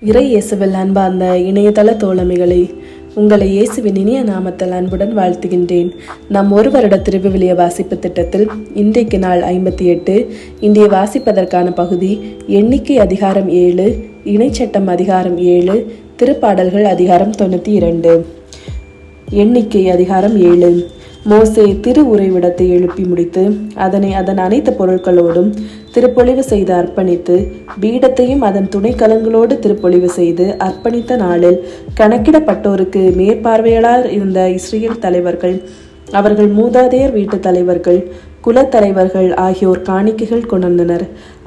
இறை இயேசுவில் அன்பார்ந்த இணையதள தோழமைகளை உங்களை இயேசுவின் இனிய நாமத்தில் அன்புடன் வாழ்த்துகின்றேன். நம் ஒரு வருட திருவிவிலிய வாசிப்பு திட்டத்தில் இன்றைக்கு நாள் 58. இன்றைய வாசிப்பதற்கான பகுதி எண்ணிக்கை அதிகாரம் 7, இணைச்சட்டம் அதிகாரம் 7, திருப்பாடல்கள் அதிகாரம் 92. எண்ணிக்கை அதிகாரம் 7. மோசே திரு உறைவிடத்தை எழுப்பி முடித்து அதனை அதன் அனைத்து பொருட்களோடும் திருப்பொழிவு செய்து அர்ப்பணித்து பீடத்தையும் அதன் துணைக்கலங்களோடு திருப்பொழிவு செய்து அர்ப்பணித்த நாளில் கணக்கிடப்பட்டோருக்கு மேற்பார்வையாளர் இருந்த இஸ்ரேல் தலைவர்கள், அவர்கள் மூதாதையர் வீட்டு தலைவர்கள், குலத்தலைவர்கள் ஆகியோர் காணிக்கைகள் கொண்டனர்.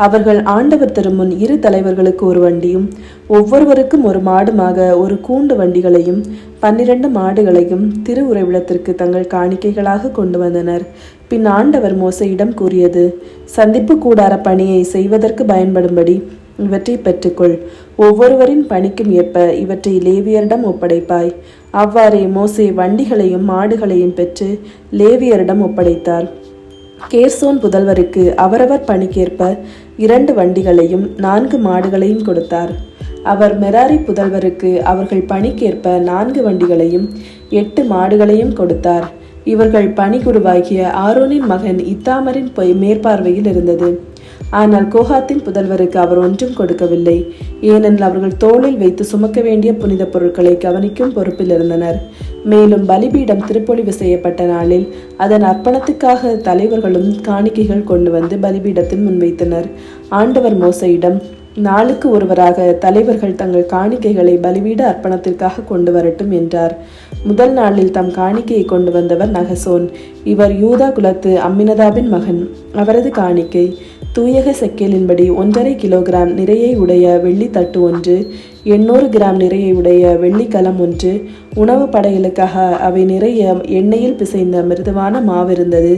அவர்கள் ஆண்டவர் திருமுன் இரு தலைவர்களுக்கு ஒரு வண்டியும் ஒவ்வொருவருக்கும் ஒரு மாடுமாக ஒரு கூண்டு வண்டிகளையும் 12 மாடுகளையும் திரு உறைவிடத்திற்கு தங்கள் காணிக்கைகளாக கொண்டு வந்தனர். பின் ஆண்டவர் மோசேயிடம் கூறியது, சந்திப்பு கூடார பணியை செய்வதற்கு பயன்படும்படி இவற்றை பெற்றுக்கொள். ஒவ்வொருவரின் பணிக்கும் ஏற்ப இவற்றை லேவியரிடம் ஒப்படைப்பாய். அவ்வாறே மோசே வண்டிகளையும் மாடுகளையும் பெற்று லேவியரிடம் ஒப்படைத்தார். கேர்சோன் புதல்வருக்கு அவரவர் பணிக்கேற்ப 2 வண்டிகளையும் 4 மாடுகளையும் கொடுத்தார். அவர் மெராரி புதல்வருக்கு அவர்கள் பணிக்கேற்ப 4 வண்டிகளையும் 8 மாடுகளையும் கொடுத்தார். இவர்கள் பணிக்குருவாகிய ஆரோனின் மகன் இத்தாமரின் மேற்பார்வையில் இருந்தது. ஆனால் கோகாத்தின் புதல்வருக்கு அவர் ஒன்றும் கொடுக்கவில்லை. ஏனெனில் அவர்கள் தோளில் வைத்து சுமக்க வேண்டிய புனித பொருட்களை கவனிக்கும் பொறுப்பில் இருந்தனர். மேலும் பலிபீடம் திருப்பொழிவு செய்யப்பட்ட நாளில் அதன் அர்ப்பணத்துக்காக தலைவர்களும் காணிக்கைகள் கொண்டு வந்து பலிபீடத்தில் முன்வைத்தனர். ஆண்டவர் மோசேயிடம், நாளுக்கு ஒருவராக தலைவர்கள் தங்கள் காணிக்கைகளை பலிபீட அர்ப்பணத்திற்காக கொண்டு வரட்டும் என்றார். முதல் நாளில் தம் காணிக்கையை கொண்டு வந்தவர் நகசோன். இவர் யூதா குலத்து அம்மினதாபின் மகன். அவரது காணிக்கை தூயக செக்கேலின்படி 1.5 கிலோகிராம் நிறையை உடைய வெள்ளி தட்டு 1, 800 கிராம் நிறையை உடைய வெள்ளி கலம் 1, உணவு படையலுக்காக அவை நிறைய எண்ணெயில் பிசைந்த மிருதுவான மாவிருந்தது.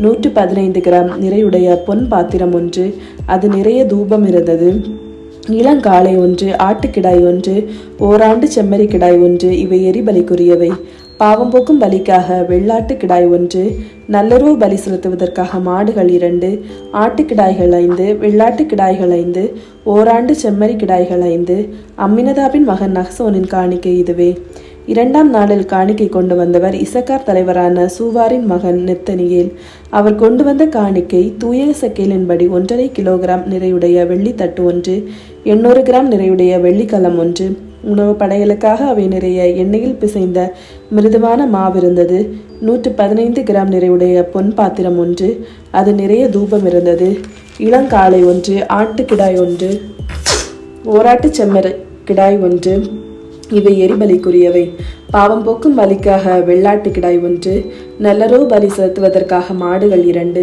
115 கிராம் நிறையுடைய பொன் பாத்திரம் 1, அது நிறைய தூபம் இருந்தது. இளங்காளை 1, ஆட்டுக்கிடாய் 1, ஓராண்டு செம்மறி கிடாய் 1, இவை எரிபலிக்குரியவை. பாவம் போக்கும் பலிக்காக வெள்ளாட்டு கிடாய் 1, நல்லுறவு பலி செலுத்துவதற்காக மாடுகள் 2, ஆட்டுக்கிடாய்கள் 5, வெள்ளாட்டு கிடாய்கள் 5, ஓராண்டு செம்மறி கிடாய்கள் 5. அம்மினதாபின் மகன் நகசோனின் காணிக்கை இதுவே. 2ஆம் நாளில் காணிக்கை கொண்டு வந்தவர் இசக்கார் தலைவரான சூவாரின் மகன் நெத்தனியேல். அவர் கொண்டு வந்த காணிக்கை தூய செக்கேலின்படி 1.5 கிலோகிராம் நிறையுடைய வெள்ளி தட்டு 1, 800 கிராம் நிறையுடைய வெள்ளிக்கலம் 1, உணவு படையலுக்காக அவை நிறைய எண்ணெயில் பிசைந்த மிருதுவான மாவிருந்தது. 115 கிராம் நிறையுடைய பொன் பாத்திரம் 1, அது நிறைய தூபம் இருந்தது. இளங்காளை 1, ஆட்டுக்கிடாய் 1, ஓராட்டு செம்மறி கிடாய் 1, இவை எரிபலிக்குரியவை. பாவம் போக்கும் பலிக்காக வெள்ளாட்டு கிடாய் 1, நல்லுறவு பலி செலுத்துவதற்காக மாடுகள் 2,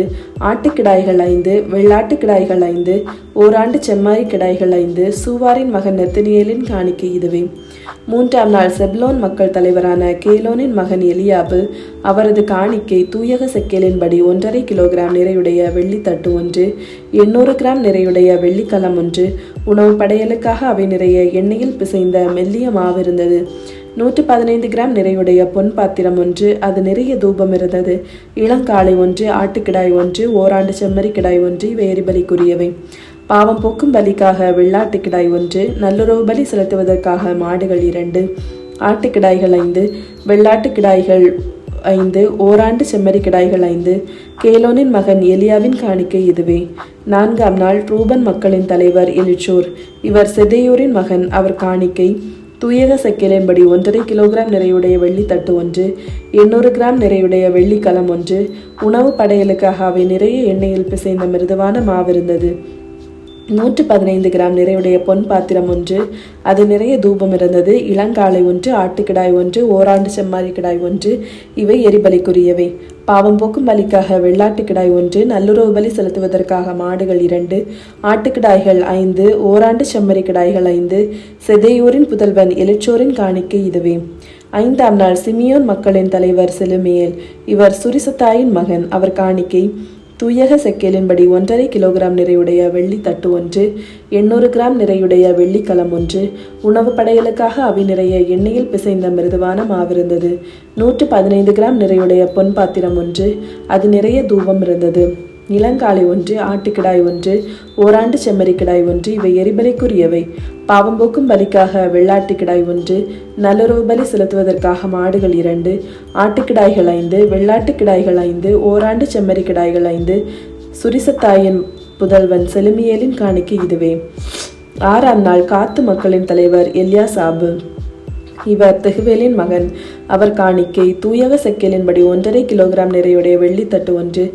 ஆட்டுக்கிடாய்கள் 5, வெள்ளாட்டு கிடாய்கள் 5, ஓராண்டு செம்மாரி கிடாய்கள் 5. சூவாரின் மகன் நெத்தனியேலின் காணிக்கை இதுவே. 3ஆம் நாள் செப்லோன் மக்கள் தலைவரான கேலோனின் மகன் எலியாபு. அவரது காணிக்கை தூயக செக்கேலின்படி 1.5 கிலோகிராம் நிறையுடைய வெள்ளி தட்டு 1, 800 கிராம் நிறையுடைய வெள்ளிக்கலம் 1, உணவு படையலுக்காக அவை நிறைய எண்ணெயில் பிசைந்த மெல்லிய மாவிருந்தது. 115 கிராம் நிறையுடைய பொன் பாத்திரம் 1, அது நிறைய தூபம் இருந்தது. இளங்காளை 1, ஆட்டுக்கிடாய் 1, ஓராண்டு செம்மறி கிடாய் 1, இவை எரிபலிக்குரியவை. பாவம் போக்கும் பலிக்காக வெள்ளாட்டு கிடாய் 1, நல்லுறவு பலி செலுத்துவதற்காக மாடுகள் 2, ஆட்டுக்கிடாய்கள் 5, வெள்ளாட்டு கிடாய்கள் 5, ஓராண்டு செம்மறி கிடாய்கள் 5. கேலோனின் மகன் எலியாவின் காணிக்கை இதுவே. 4ஆம் நாள் ரூபன் மக்களின் தலைவர் எலிச்சோர். இவர் செதேயூரின் மகன். அவர் காணிக்கை தூயக செக்கேலின்படி 1.5 கிலோகிராம் நிறையுடைய வெள்ளி தட்டு 1, 800 கிராம் நிறையுடைய வெள்ளி கலம் 1, உணவு படையலுக்காக அவை நிறைய எண்ணெயில் பிசைந்த மிருதுவான மாவிருந்தது. 115 கிராம் நிறையுடைய பொன் பாத்திரம் 1, அது நிறைய தூபம் இருந்தது. இளங்காளை 1, ஆட்டுக்கிடாய் 1, ஓராண்டு செம்மாரி கிடாய் 1, இவை எரிபலிக்குரியவை. பாவம் போக்கும் பலிக்காக வெள்ளாட்டு கிடாய் 1, நல்லுறவு பலி செலுத்துவதற்காக மாடுகள் 2, ஆட்டுக்கிடாய்கள் 5, ஓராண்டு செம்மறி கிடாய்கள் 5. செதேயூரின் புதல்வன் எலிச்சோரின் காணிக்கை இதுவே. 5ஆம் நாள் சிமியோன் மக்களின் தலைவர் செலுமியேல். இவர் சுரிசத்தாயின் மகன். அவர் காணிக்கை தூயக செக்கேலின்படி 1.5 கிலோகிராம் நிறையுடைய வெள்ளி தட்டு 1, 800 கிராம் நிறையுடைய வெள்ளிக்கலம் 1, உணவு படையலுக்காக அவை நிறைய எண்ணெயில் பிசைந்த மிருதுவான மாவிருந்தது. 115 கிராம் நிறையுடைய பொன் பாத்திரம் 1, அது நிறைய தூபம் இருந்தது. இளங்காளை ஒன்று, ஆட்டுக்கிடாய் ஒன்று, ஓராண்டு செம்மறிக்கிடாய் ஒன்று, இவை எரிபலிக்குரியவை. பாவம் போக்கும் பலிக்காக வெள்ளாட்டுக்கிடாய் ஒன்று, நல்லுறவு பலி செலுத்துவதற்காக மாடுகள் 2, ஆட்டுக்கிடாய்கள் 5, வெள்ளாட்டுக்கிடாய்கள் 5, ஓராண்டு செம்மறிக்கிடாய்கள் 5, சுரிசத்தாயின் புதல்வன் செலுமியேலின் காணிக்கை இதுவே. 6ஆம் நாள் காத்து மக்களின் தலைவர் எல்யாசாபு. இவர் தெகுவேலின் மகன். அவர் காணிக்கை தூயக செக்கேலின்படி 1.5 கிலோகிராம் நிறையுடைய வெள்ளித்தட்டு ஒன்று,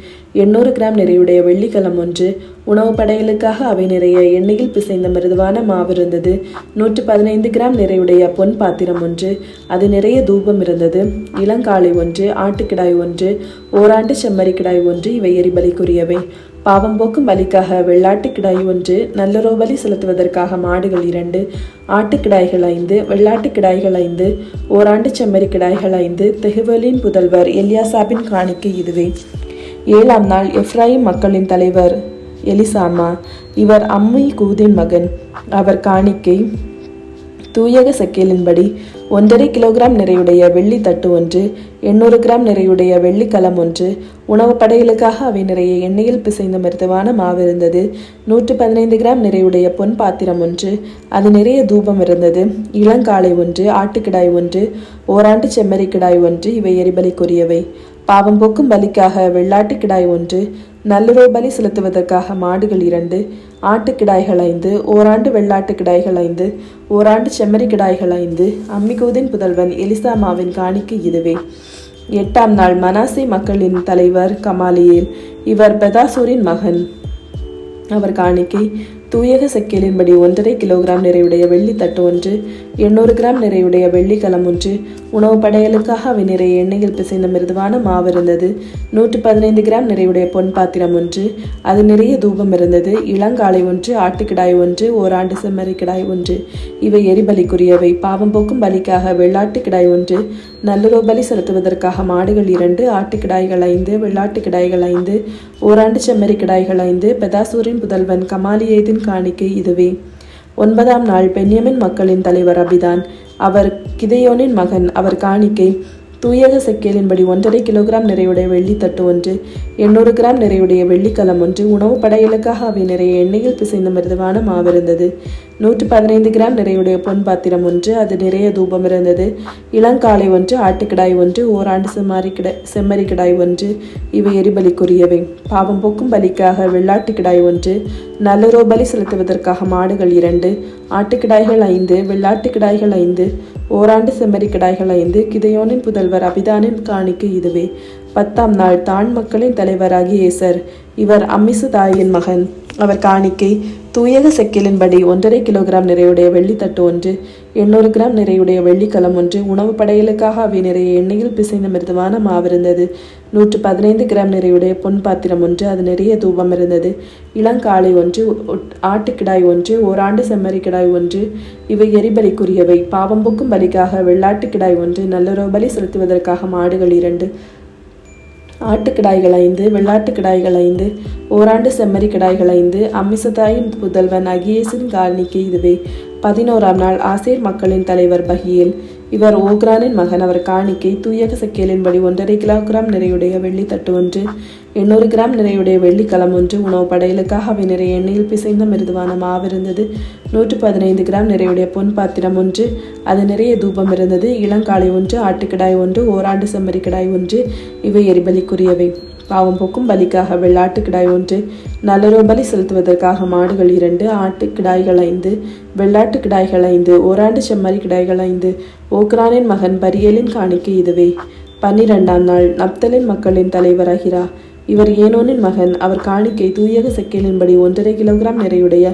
800 கிராம் நிறையுடைய வெள்ளிக்கலம் ஒன்று, உணவு படையலுக்காக அவை நிறைய எண்ணெயில் பிசைந்த மிருதுவான மாவு இருந்தது. 115 கிராம் நிறையுடைய பொன் பாத்திரம் ஒன்று, அது நிறைய தூபம் இருந்தது. இளங்காளை ஒன்று, ஆட்டுக்கிடாய் ஒன்று, ஓராண்டு செம்மறிக்கிடாய் ஒன்று, இவை எரிபலிக்குரியவை. பாவம் போக்கும் பலிக்காக வெள்ளாட்டுக்கிடாய் ஒன்று, நல்லுறவு பலி செலுத்துவதற்காக மாடுகள் 2, ஆட்டுக்கிடாய்கள் 5, வெள்ளாட்டுக்கிடாய்கள் 5, ஓராண்டு செம்மறிக்கிடாய்கள் 5, தெகுவேலின் புதல்வர் எல்யாசாபின் காணிக்கை இதுவே. 7ஆம் நாள் எப்ராயிம் மக்களின் தலைவர் எலிசாமா. இவர் அம்மி கூதின் மகன். அவர் காணிக்கை தூயக செக்கேலின்படி 1.5 கிலோகிராம் நிறையுடைய வெள்ளி தட்டு ஒன்று, 800 கிராம் நிறையுடைய வெள்ளிக்கலம் ஒன்று, உணவு படையலுக்காக அவை நிறைய எண்ணெயில் பிசைந்த மிருதுவான மாவு இருந்தது. 115 கிராம் நிறையுடைய பொன் பாத்திரம் ஒன்று, அது நிறைய தூபம் இருந்தது. இளங்காளை ஒன்று, ஆட்டுக்கிடாய் ஒன்று, ஓராண்டு செம்மறிக்கிடாய் ஒன்று, இவை எரிபலிக்குரியவை. பாவம் போக்கும் பலிக்காக வெள்ளாட்டுக்கிடாய் ஒன்று, நல்லுறவு பலி செலுத்துவதற்காக மாடுகள் 2, ஆட்டுக்கிடாய்கள் 5, ஓராண்டு வெள்ளாட்டுக்கிடாய்கள் 5, ஓராண்டு செம்மறிக்கிடாய்கள் 5, அம்மிகூதின் புதல்வன் எலிசாமாவின் காணிக்கை இதுவே. 8ஆம் நாள் மனாசே மக்களின் தலைவர் கமாலியேல். இவர் பெதாசூரின் மகன். அவர் காணிக்கை தூயக செக்கேலின்படி 1.5 கிலோகிராம் நிறையுடைய வெள்ளித்தட்டு ஒன்று, 800 கிராம் நிறையுடைய வெள்ளிக்கலம் ஒன்று, உணவு படையலுக்காக அவை நிறைய எண்ணெயில் பிசைந்த மிருதுவான மாவு இருந்தது. 115 கிராம் நிறையுடைய பொன் பாத்திரம் ஒன்று, அது நிறைய தூபம் இருந்தது. இளங்காளை ஒன்று, ஆட்டுக்கிடாய் ஒன்று, ஓராண்டு செம்மறிக்கிடாய் ஒன்று, இவை எரிபலிக்குரியவை. பாவம் போக்கும் பலிக்காக வெள்ளாட்டுக்கிடாய் ஒன்று, நல்லுறவு பலி செலுத்துவதற்காக மாடுகள் 2, ஆட்டுக்கிடாய்கள் 5, வெள்ளாட்டுக்கிடாய்கள் 5, ஓராண்டு செம்மறிக்கிடாய்கள் 5, பெதாசூரின் புதல்வன் கமாலியேதின் காணிக்கை இதுவே. 9ஆம் நாள் பென்யமின் மக்களின் தலைவர் அபிதான். அவர் கிதயோனின் மகன். அவர் காணிக்கை தூயக செக்கேலின்படி 1.5 கிலோகிராம் நிறையுடைய வெள்ளித்தட்டு ஒன்று, 800 கிராம் நிறையுடைய வெள்ளிக்கலம் ஒன்று, உணவு படையலுக்காக அவை நிறைய எண்ணெயில் பிசைந்த மிருதுவான மாவு இருந்தது. 115 கிராம் நிறையுடைய பொன் பாத்திரம் ஒன்று, அது நிறைய தூபம் இருந்தது. இளங்காளை ஒன்று, ஆட்டுக்கிடாய் ஒன்று, ஓராண்டு செம்மறிக்கிடாய் ஒன்று, இவை எரிபலிக்குரியவை. பாவம் போக்கும் பலிக்காக வெள்ளாட்டுக்கிடாய் ஒன்று, நல்லுறவு பலி செலுத்துவதற்காக மாடுகள் 2, ஆட்டுக்கிடாய்கள் 5, வெள்ளாட்டுக்கிடாய்கள் 5, ஓராண்டு செம்மறிக்கிடாய்கள் 5, கிதயோனின் புதல்வர் அபிதானின் காணிக்கை இதுவே. 10ஆம் நாள் தான் மக்களின் தலைவராகிய ஏசர். இவர் அம்மிசுதாயின் மகன். அவர் காணிக்கை தூயக செக்கேலின்படி 1.5 கிலோகிராம் நிறையுடைய வெள்ளித்தட்டு ஒன்று, 800 கிராம் நிறையுடைய வெள்ளிக்கலம் ஒன்று, உணவு படையலுக்காக அவை நிறைய எண்ணெயில் பிசைந்த மிருதுவான மாவு இருந்தது. 115 கிராம் நிறையுடைய பொன் பாத்திரம் ஒன்று, அது நிறைய தூபம் இருந்தது. இளங்காளை ஒன்று, ஆட்டுக்கிடாய் ஒன்று, ஓராண்டு செம்மறிக்கிடாய் ஒன்று, இவை எரிபலிக்குரியவை. பாவம் போக்கும் பலிக்காக வெள்ளாட்டுக்கிடாய் ஒன்று, நல்லுறவு பலி செலுத்துவதற்காக மாடுகள் 2, ஆட்டுக்கிடாய்கள் 5, வெள்ளாட்டுக்கிடாய்கள் 5, ஓராண்டு செம்மறிக்கிடாய்கள் 5, அம்மிசதாயின் புதல்வன் அகியேசின் காணிக்கை இதுவே. 11ஆம் நாள் ஆசேர் மக்களின் தலைவர் பகியேல். இவர் ஓக்ரானின் மகன். அவர் காணிக்கை தூயக செக்கேலின்படி 1.5 கிலோகிராம் நிறையுடைய வெள்ளித்தட்டு ஒன்று, 800 கிராம் நிறையுடைய வெள்ளிக்கலம் ஒன்று, உணவு படையலுக்காக அவை நிறைய எண்ணெயில் பிசைந்த மிருதுவான மாவு இருந்தது. 115 கிராம் நிறையுடைய பொன் பாத்திரம் ஒன்று, அது நிறைய தூபம் இருந்தது. இளங்காளை ஒன்று, ஆட்டுக்கிடாய் ஒன்று, ஓராண்டு செம்மறிக்கிடாய் ஒன்று, இவை எரிபலிக்குரியவை. பாவம் போக்கும் பலிக்காக வெள்ளாட்டுக்கிடாய் ஒன்று, நல்லுறவு பலி செலுத்துவதற்காக மாடுகள் 2, ஆட்டுக்கிடாய்கள் 5, வெள்ளாட்டுக்கிடாய்கள் 5, ஓராண்டு செம்மறிக்கிடாய்கள் 5, ஓக்ரானின் மகன் பரியேலின் காணிக்கை இதுவே. 12ஆம் நாள் நப்தலின் மக்களின் தலைவர் அகிரா. இவர் ஏனோனின் மகன். அவர் காணிக்கை தூயக செக்கேலின்படி 1.5 கிலோகிராம் நிறையுடைய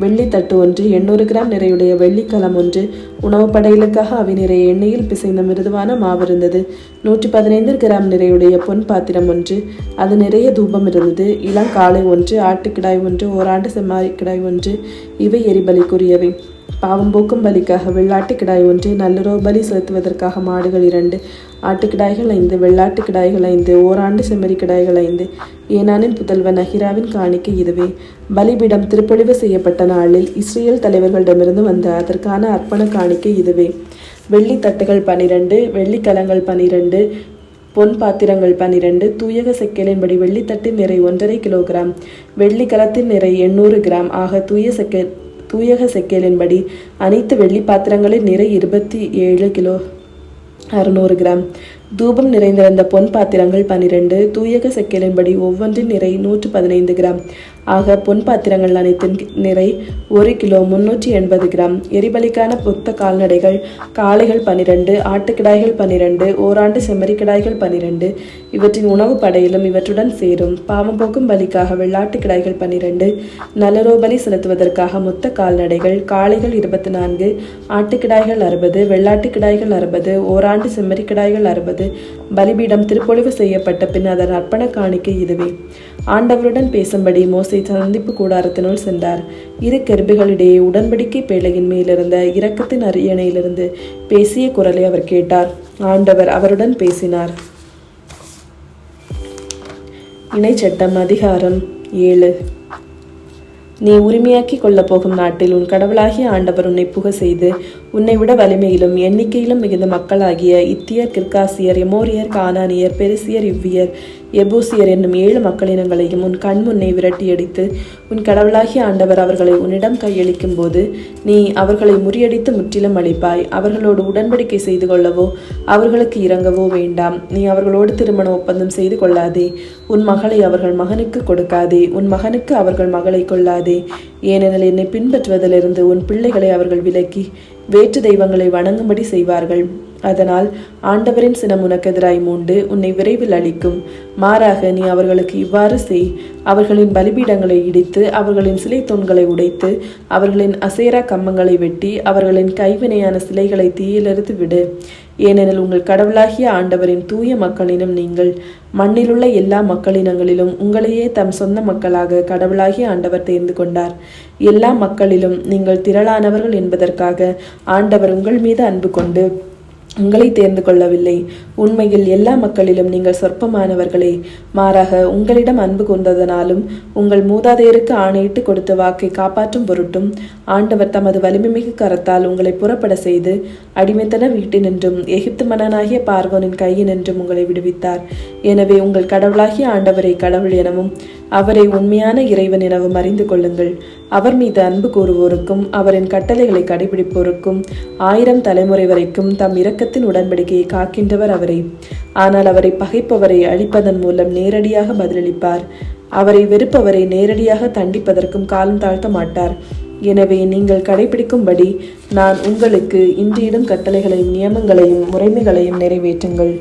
வெள்ளித்தட்டு ஒன்று, 800 கிராம் நிறையுடைய வெள்ளிக்கலம் ஒன்று, உணவு படையலுக்காக அவை நிறைய எண்ணெயில் பிசைந்த மிருதுவான மாவு இருந்தது. 115 கிராம் நிறையுடைய பொன் பாத்திரம் ஒன்று, அது நிறைய தூபம் இருந்தது. இளங்காளை ஒன்று, ஆட்டுக்கிடாய் ஒன்று, ஓராண்டு செம்மறிக்கிடாய் ஒன்று, இவை எரிபலிக்குரியவை. பாவம் போக்கும் பலிக்காக வெள்ளாட்டுக்கிடாய் ஒன்று, நல்லுறவு பலி செலுத்துவதற்காக மாடுகள் 2, ஆட்டுக்கிடாய்கள் 5, வெள்ளாட்டுக்கிடாய்கள் 5, ஓராண்டு செம்மறிக்கிடாய்கள் 5, ஏனானின் புதல்வன் அகிராவின் காணிக்கை இதுவே. பலிபீடம் திருப்பொழிவு செய்யப்பட்ட நாளில் இஸ்ரேல் தலைவர்களிடமிருந்து வந்த அதற்கான அர்ப்பண காணிக்கை இதுவே. வெள்ளி தட்டுகள் 12, வெள்ளிக்கலங்கள் 12, பொன் பாத்திரங்கள் 12, தூயக செக்கலின்படி வெள்ளித்தட்டின் நிறை 1.5 கிலோகிராம், வெள்ளி கலத்தின் நிறை 800 கிராம் ஆக தூயக செக்கலின்படி அனைத்து வெள்ளி பாத்திரங்களின் நிறை 27 கிலோ 600 கிராம். தூபம் நிறைந்திருந்த பொன் பாத்திரங்கள் 12, தூயக செக்கலின்படி ஒவ்வொன்றின் நிறை 115 கிராம் ஆக பொன் பாத்திரங்கள் அனைத்தின் நிறை 1 கிலோ 380 கிராம். எரிபலிக்கான புத்த கால்நடைகள் காளைகள் 12, ஆட்டுக்கிடாய்கள் 12, ஓராண்டு செம்மறிக்கிடாய்கள் 12 இவற்றின் உணவு படையிலும் இவற்றுடன் சேரும். பாவம் போக்கும் பலிக்காக வெள்ளாட்டுக்கிடாய்கள் 12, நல்லரோபலி செலுத்துவதற்காக மொத்த கால்நடைகள் காளைகள் 24, ஆட்டுக்கிடாய்கள் 60, வெள்ளாட்டுக்கிடாய்கள் 60, ஓராண்டு செம்மறிக்கிடாய்கள் 60. பலிபீடம் திருப்பொழிவு செய்யப்பட்ட பின் அதன் அர்ப்பண காணிக்கை இதுவே. ஆண்டவருடன் பேசும்படி மோசே சந்திப்பு கூடாரத்தினுள் சென்றார். இரு கெருபுகளிடையே உடன்படிக்கை பேழையின் மேலிருந்த இரக்கத்தின் அரியணையிலிருந்து பேசிய குரலை அவர் கேட்டார். ஆண்டவர் அவருடன் பேசினார். இணைச்சட்டம் அதிகாரம் 7. நீ உரிமையாக்கி கொள்ளப் போகும் நாட்டில் உன் கடவுளாகிய ஆண்டவர் உன்னை புக செய்து உன்னை விட வலிமையிலும் எண்ணிக்கையிலும் மிகுந்த மக்களாகிய இத்தியர், கிர்காசியர், எமோரியர், கானானியர், பெரிசியர், இவ்வியர், எபூசியர் என்னும் 7 மக்களினங்களையும் உன் கண் முன்னே விரட்டியடித்து உன் கடவுளாகிய ஆண்டவர் அவர்களை உன்னிடம் கையளிக்கும் போது நீ அவர்களை முறியடித்து முற்றிலும் அழிப்பாய். அவர்களோடு உடன்படிக்கை செய்து கொள்ளவோ அவர்களுக்கு இறங்கவோ வேண்டாம். நீ அவர்களோடு திருமண ஒப்பந்தம் செய்து கொள்ளாதே. உன் மகளை அவர்கள் மகனுக்கு கொடுக்காதே. உன் மகனுக்கு அவர்கள் மகளை கொள்ளாதே. ஏனெனில் என்னை பின்பற்றுவதிலிருந்து உன் பிள்ளைகளை அவர்கள் விலக்கி வேற்று தெய்வங்களை வணங்கும்படி செய்வார்கள். அதனால் ஆண்டவரின் சினம் உனக்கு எதிராய் மூண்டு உன்னை விரைவில் அழிக்கும். மாறாக நீ அவர்களுக்கு இவ்வாறு செய். அவர்களின் பலிபீடங்களை இடித்து அவர்களின் சிலை தூண்களை உடைத்து அவர்களின் அசேரா கம்பங்களை வெட்டி அவர்களின் கைவினையான சிலைகளை தீயிலெறிந்து விடு. ஏனெனில் உங்கள் கடவுளாகிய ஆண்டவரின் தூய மக்களினம் நீங்கள். மண்ணிலுள்ள எல்லா மக்களினங்களிலும் உங்களையே தம் சொந்த மக்களாக கடவுளாகிய ஆண்டவர் தேர்ந்து கொண்டார். எல்லா மக்களிலும் நீங்கள் திரளானவர்கள் என்பதற்காக ஆண்டவர் உங்கள் மீது அன்பு கொண்டு உங்களை தேர்ந்து கொள்ளவில்லை. உண்மையில் எல்லா மக்களிலும் நீங்கள் சொற்பமானவர்களே. மாறாக உங்களிடம் அன்பு கொண்டதனாலும் உங்கள் மூதாதையருக்கு ஆணையிட்டு கொடுத்த வாக்கை காப்பாற்றும் பொருட்டும் ஆண்டவர் தமது வலிமைமிகு கரத்தால் உங்களை புறப்பட செய்து அடிமைத்தன வீட்டினின்றும் எகிப்து மன்னனாகிய பார்வோனின் கையினின்றும் உங்களை விடுவித்தார். எனவே உங்கள் கடவுளாகிய ஆண்டவரை கடவுள் எனவும் அவரை உண்மையான இறைவன் எனவும் அறிந்து கொள்ளுங்கள். அவர் மீது அன்பு கூறுவோருக்கும் அவரின் கட்டளைகளை கடைபிடிப்போருக்கும் 1000 தலைமுறை வரைக்கும் தம் இரக்கத்தின் உடன்படிக்கையை காக்கின்றவர் அவரே. ஆனால் அவரை பகைப்பவரை அழிப்பதன் மூலம் நேரடியாக பதிலளிப்பார். அவரை வெறுப்பவரை நேரடியாக தண்டிப்பதற்கும் காலம் தாழ்த்த மாட்டார். எனவே நீங்கள் கடைபிடிக்கும்படி நான் உங்களுக்கு இன்றியிடும் கட்டளைகளையும் நியமங்களையும் முறைமைகளையும் நிறைவேற்றுங்கள்.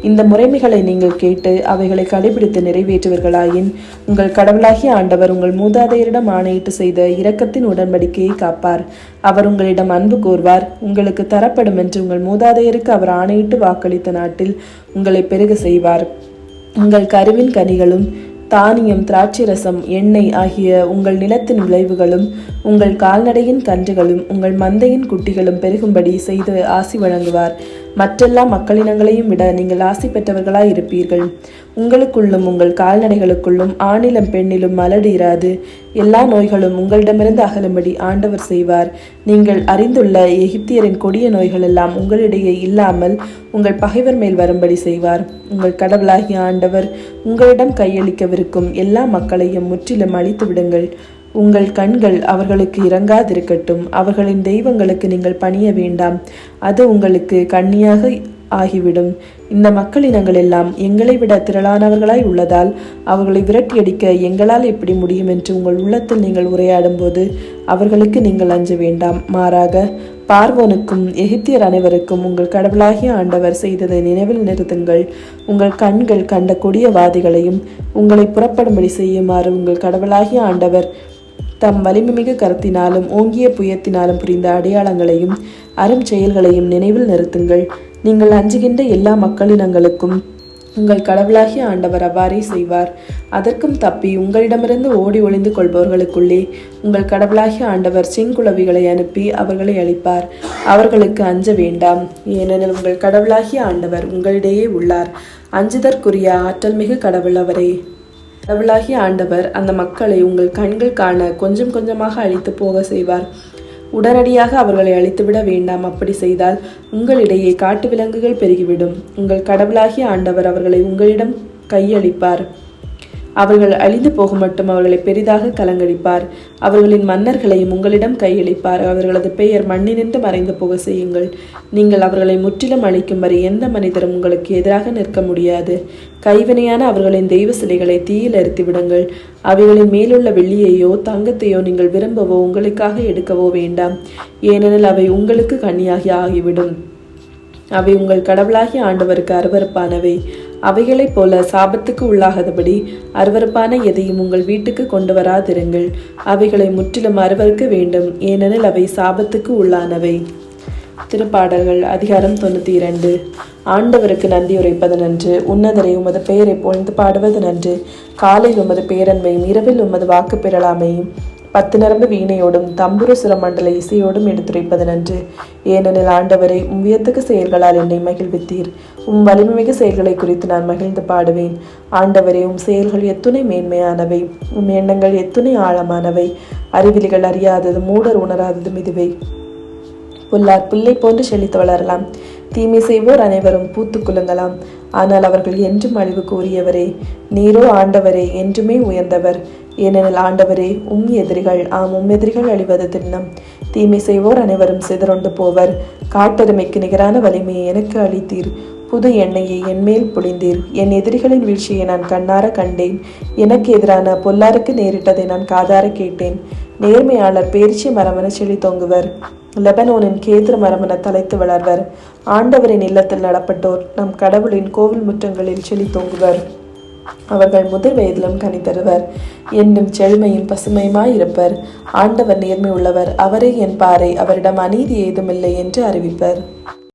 இந்த முறைமைகளை நீங்கள் கேட்டு அவைகளை கடைபிடித்து நிறைவேற்றுவர்களாயின் உங்கள் கடவுளாகிய ஆண்டவர் உங்கள் மூதாதையரிடம் ஆணையிட்டு செய்த இரக்கத்தின் உடன்படிக்கையை காப்பார். அவர் உங்களிடம் அன்பு கூர்வார். உங்களுக்கு தரப்படும் என்று உங்கள் மூதாதையருக்கு அவர் ஆணையிட்டு வாக்களித்த நாட்டில் உங்களை பெருக செய்வார். உங்கள் கருவின் கனிகளும் தானியம், திராட்சை ரசம், எண்ணெய் ஆகிய உங்கள் நிலத்தின் விளைவுகளும் உங்கள் கால்நடையின் கன்றுகளும் உங்கள் மந்தையின் குட்டிகளும் பெருகும்படி செய்து ஆசி வழங்குவார். மற்றெல்லா மக்களினங்களையும் விட நீங்கள் ஆசி பெற்றவர்களாய் இருப்பீர்கள். உங்களுக்குள்ளும் உங்கள் கால்நடைகளுக்குள்ளும் ஆணிலும் பெண்ணிலும் மலடு இராது. எல்லா நோய்களும் உங்களிடமிருந்து அகலும்படி ஆண்டவர் செய்வார். நீங்கள் அறிந்துள்ள எகிப்தியரின் கொடிய நோய்கள் எல்லாம் உங்களிடையே இல்லாமல் உங்கள் பகைவர் மேல் வரும்படி செய்வார். உங்கள் கடவுளாகிய ஆண்டவர் உங்களிடம் கையளிக்கவிருக்கும் எல்லா மக்களையும் முற்றிலும் அழித்து விடுங்கள். உங்கள் கண்கள் அவர்களுக்கு இறங்காதிருக்கட்டும். அவர்களின் தெய்வங்களுக்கு நீங்கள் பணிய வேண்டாம். அது உங்களுக்கு கண்ணியாக ஆகிவிடும். இந்த மக்களினங்கள் எல்லாம் எங்களை விட திரளானவர்களாய் உள்ளதால் அவர்களை விரட்டியடிக்க எங்களால் எப்படி முடியும் என்று உங்கள் உள்ளத்தில் நீங்கள் உரையாடும் போது அவர்களுக்கு நீங்கள் அஞ்ச வேண்டாம். மாறாக பார்வோனுக்கும் எகிப்தியர் அனைவருக்கும் உங்கள் கடவுளாகிய ஆண்டவர் செய்ததை நினைவில் நிறுத்துங்கள். உங்கள் கண்கள் கண்ட கொடிய வாதிகளையும் உங்களை புறப்படும்படி செய்யுமாறு உங்கள் கடவுளாகிய ஆண்டவர் தம் வலிமைமிகு கரத்தினாலும் ஓங்கிய புயத்தினாலும் புரிந்த அடையாளங்களையும் அரும் செயல்களையும் நினைவில் நிறுத்துங்கள். நீங்கள் அஞ்சுகின்ற எல்லா மக்களினங்களுக்கும் உங்கள் கடவுளாகிய ஆண்டவர் அவ்வாறே செய்வார். அதற்கும் தப்பி உங்களிடமிருந்து ஓடி ஒளிந்து கொள்பவர்களுக்குள்ளே உங்கள் கடவுளாகிய ஆண்டவர் செங்குளவிகளை அனுப்பி அவர்களை அழிப்பார். அவர்களுக்கு அஞ்ச வேண்டாம். ஏனெனில் உங்கள் கடவுளாகிய ஆண்டவர் உங்களிடையே உள்ளார். அஞ்சுதற்குரிய ஆற்றல் மிகு கடவுள் அவரே. கடவுளாகிய ஆண்டவர் அந்த மக்களை உங்கள் கண்கள் காண கொஞ்சம் கொஞ்சமாக அழித்து போக செய்வார். உடனடியாக அவர்களை அழித்துவிட வேண்டாம். அப்படி செய்தால் உங்களிடையே காட்டு விலங்குகள் பெருகிவிடும். உங்கள் கடவுளாகிய ஆண்டவர் அவர்களை உங்களிடம் கையளிப்பார். அவர்கள் அழிந்து போக மட்டும் அவர்களை பெரிதாக கலங்கடிப்பார். அவர்களின் மன்னர்களையும் உங்களிடம் கையளிப்பார். அவர்களது பெயர் மண்ணினின்று மறைந்து போக செய்யுங்கள். நீங்கள் அவர்களை முற்றிலும் அழிக்கும் வரை எந்த மனிதரும் உங்களுக்கு எதிராக நிற்க முடியாது. கைவினையான அவர்களின் தெய்வ சிலைகளை தீயில் எரித்து விடுங்கள். அவைகளின் மேலுள்ள வெள்ளியையோ தங்கத்தையோ நீங்கள் விரும்பவோ உங்களுக்காக எடுக்கவோ வேண்டாம். ஏனெனில் அவை உங்களுக்கு கண்ணியாகி ஆகிவிடும். அவை உங்கள் கடவுளாகிய ஆண்டவருக்கு அருவருப்பானவை. அவைகளைப் போல சாபத்துக்கு உள்ளாகாதபடி அருவருப்பான எதையும் உங்கள் வீட்டுக்கு கொண்டு வராதிருங்கள். அவைகளை முற்றிலும் அருவருக்க வேண்டும், ஏனெனில் அவை சாபத்துக்கு உள்ளானவை. திருப்பாடல்கள் அதிகாரம் 92. ஆண்டவருக்கு நன்றி உரைப்பது நன்று. உன்னதரை உமது பெயரை பொழுது பாடுவது நன்று. காலையில் உமது பேரன்மையும் இரவில் உமது வாக்கு பெறலாமையும் 10 நரம்பு வீணையோடும் தம்புரு சுரமண்டல இசையோடும் எடுத்துரைப்பது நன்று. ஏனெனில் ஆண்டவரை வியத்தகு செயல்களால் என்னை மகிழ்வித்தீர். வலிமைமிகு செயல்களை குறித்து நான் மகிழ்ந்து பாடுவேன். ஆண்டவரே, செயல்கள் எத்துணை மேன்மையானவை. எண்ணங்கள் எத்துணை ஆழமானவை. அறிவிலிகள் அறியாதது, மூடர் உணராததும் இதுவே. புல்லார் புல்லை போன்று செழித்து வளரலாம். தீமை செய்வோர் அனைவரும் பூத்து குலுங்கலாம். ஆனால் அவர்கள் என்றும் அழிவுக்கு உரியவரே. நீரோ ஆண்டவரே என்றுமே உயர்ந்தவர். ஏனெனில் ஆண்டவரே, எதிரிகள் எதிரிகள் அழிவது திண்ணம். தீமை செய்வோர் அனைவரும் சிதறொண்டு போவர். காட்டெருமைக்கு நிகரான வலிமையை எனக்கு அளித்தீர். புது எண்ணெயை என்மேல் பொழிந்தீர். என் எதிரிகளின் வீழ்ச்சியை நான் கண்ணார கண்டேன். எனக்கு எதிரான பொல்லாருக்கு நேரிட்டதை நான் காதார கேட்டேன். நேர்மையாளர் பேரிச்சி மரமென செழி தொங்குவர். லெபனோனின் கேத்திர மரமென தலைத்து வளர்வர். ஆண்டவரின் இல்லத்தில் நடப்பட்டோர் நம் கடவுளின் கோவில் முற்றங்களில் செழி தொங்குவர். அவர்கள் முதிர் வயதிலும் கனி தருவர். என்னும் செழுமையும் பசுமையுமாயிருப்பர். ஆண்டவர் நேர்மை உள்ளவர். அவரே என் பாறை, அவரிடம் அநீதி ஏதுமில்லை என்று அறிவிப்பர்.